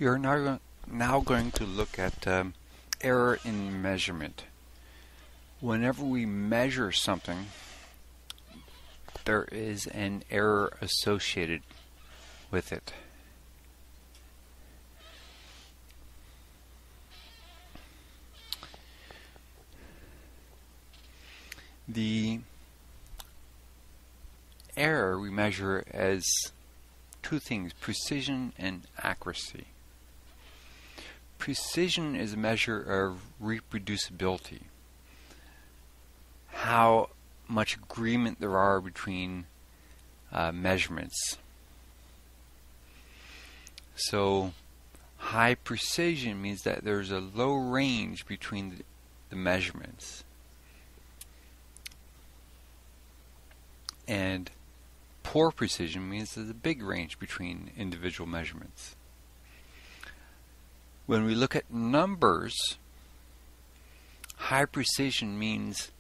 We are now going to look at error in measurement. Whenever we measure something, there is an error associated with it. The error we measure as two things: precision and accuracy. Precision is a measure of reproducibility, how much agreement there are between measurements. So high precision means that there's a low range between the measurements, and poor precision means there's a big range between individual measurements. When we look at numbers, high precision means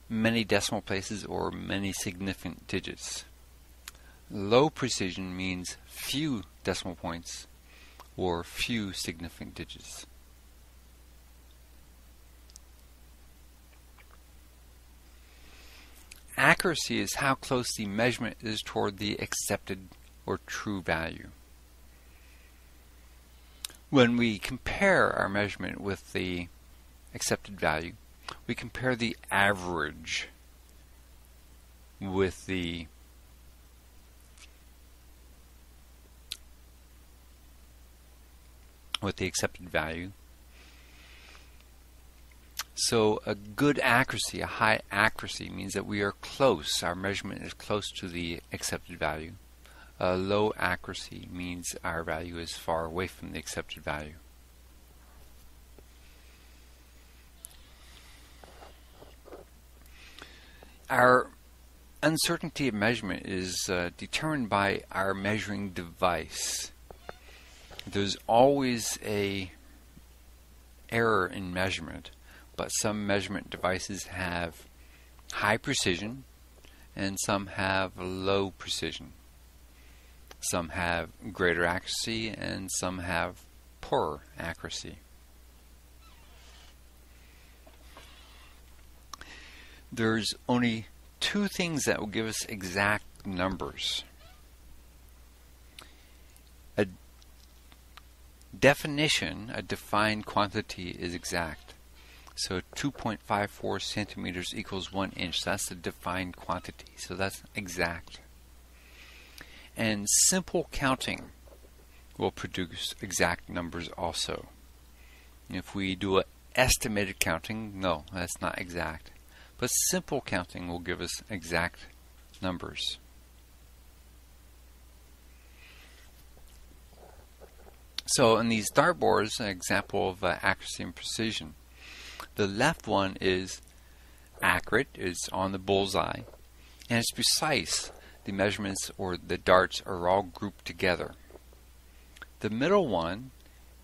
many decimal places or many significant digits. Low precision means few decimal points or few significant digits. Accuracy is how close the measurement is toward the accepted or true value. When we compare our measurement with the accepted value, we compare the average with the accepted value. So a good accuracy, a high accuracy, means that we are close, our measurement is close to the accepted value. A low accuracy means our value is far away from the accepted value. Our uncertainty of measurement is determined by our measuring device. There's always an error in measurement, but some measurement devices have high precision and some have low precision. Some have greater accuracy and some have poorer accuracy. There's only two things that will give us exact numbers: a definition, a defined quantity, is exact. So 2.54 centimeters equals 1 inch. That's the defined quantity. So that's exact. And simple counting will produce exact numbers also. If we do an estimated counting, no, that's not exact. But simple counting will give us exact numbers. So in these dartboards, an example of accuracy and precision. The left one is accurate, it's on the bullseye, and it's precise. The measurements or the darts are all grouped together. The middle one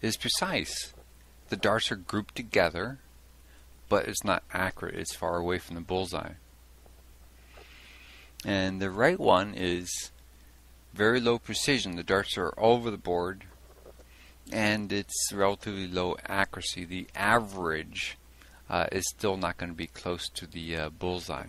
is precise. The darts are grouped together, but it's not accurate. It's far away from the bullseye. And the right one is very low precision. The darts are all over the board, and it's relatively low accuracy. The average is still not going to be close to the bullseye.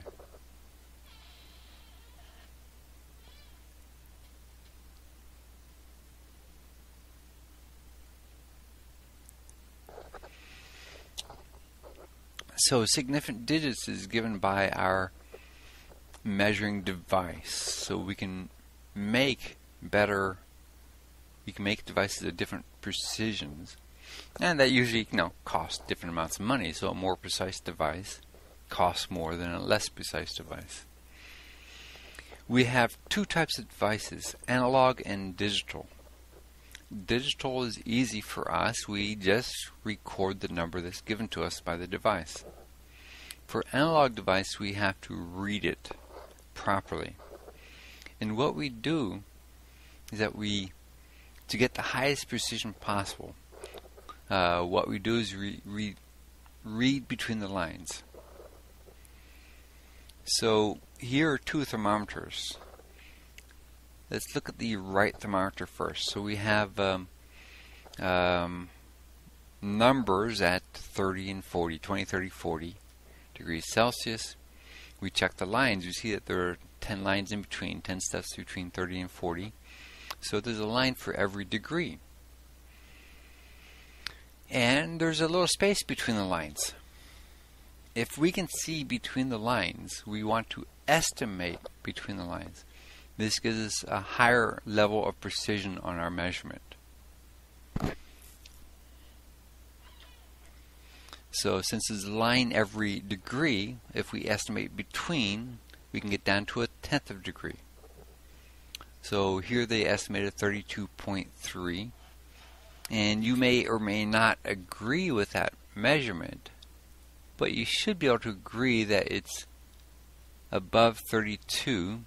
So significant digits is given by our measuring device. So we can make devices of different precisions, and that usually costs different amounts of money. So a more precise device costs more than a less precise device. We have two types of devices: analog and digital. Digital is easy for us. We just record the number that's given to us by the device. For analog device, we have to read it properly. And what we do is that to get the highest precision possible, what we do is read between the lines. So here are two thermometers. Let's look at the right thermometer first. So we have numbers at 30 and 40, 20, 30, 40 degrees Celsius. We check the lines. You see that there are 10 lines in between, 10 steps between 30 and 40. So there's a line for every degree. And there's a little space between the lines. If we can see between the lines, we want to estimate between the lines. This gives us a higher level of precision on our measurement. So since there's a line every degree, if we estimate between, we can get down to 1/10 of a degree. So here they estimated 32.3. And you may or may not agree with that measurement, but you should be able to agree that it's above 32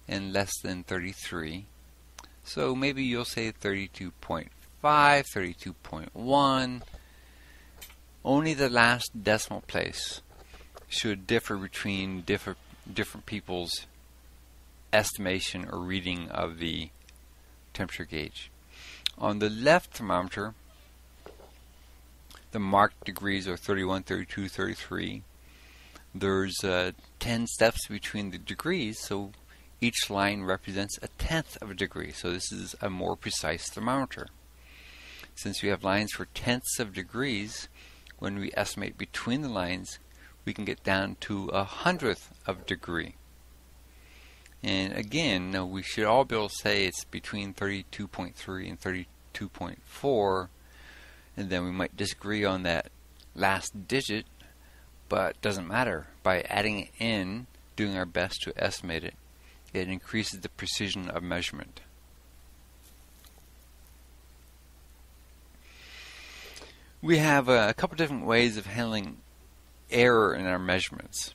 and less than 33. So maybe you'll say 32.5, 32.1. Only the last decimal place should differ between different people's estimation or reading of the temperature gauge. On the left thermometer, the marked degrees are 31, 32, 33. There's 10 steps between the degrees, so each line represents 1/10 of a degree. So this is a more precise thermometer. Since we have lines for tenths of degrees, when we estimate between the lines, we can get down to 1/100th of a degree. And again, we should all be able to say it's between 32.3 and 32.4, and then we might disagree on that last digit, but it doesn't matter. By adding it in, doing our best to estimate it, it increases the precision of measurement. We have a couple different ways of handling error in our measurements.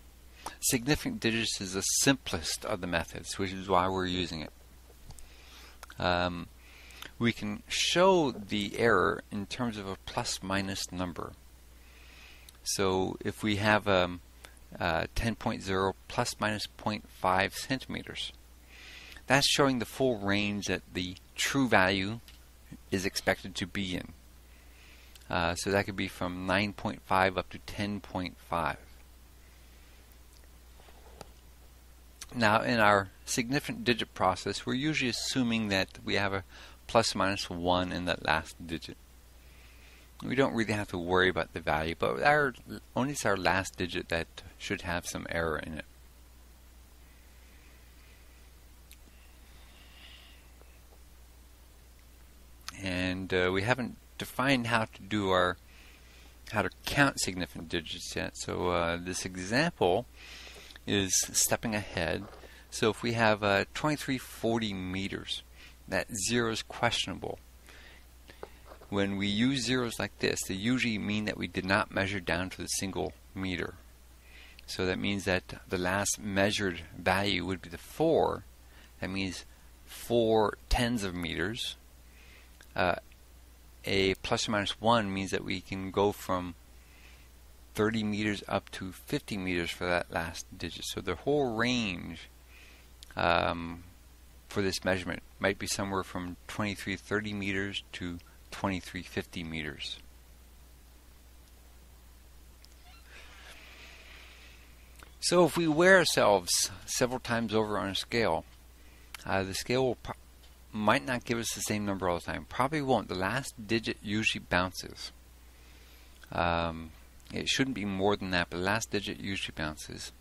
Significant digits is the simplest of the methods, which is why we're using it. We can show the error in terms of a plus-minus number. So if we have 10.0 plus minus 0.5 centimeters, that's showing the full range that the true value is expected to be in. So that could be from 9.5 up to 10.5. Now, in our significant digit process, we're usually assuming that we have a plus minus 1 in that last digit. We don't really have to worry about the value, but only it's our last digit that should have some error in it. And we haven't defined how to count significant digits yet. So this example is stepping ahead. So if we have 2340 meters, that zero is questionable. When we use zeros like this, they usually mean that we did not measure down to the single meter. So that means that the last measured value would be the 4. That means 4 tenths of meters. A plus or minus 1 means that we can go from 30 meters up to 50 meters for that last digit. So the whole range for this measurement might be somewhere from 2330 meters to 2350 meters. So if we weigh ourselves several times over on a scale, the scale might not give us the same number all the time. Probably won't. The last digit usually bounces. It shouldn't be more than that, but the last digit usually bounces.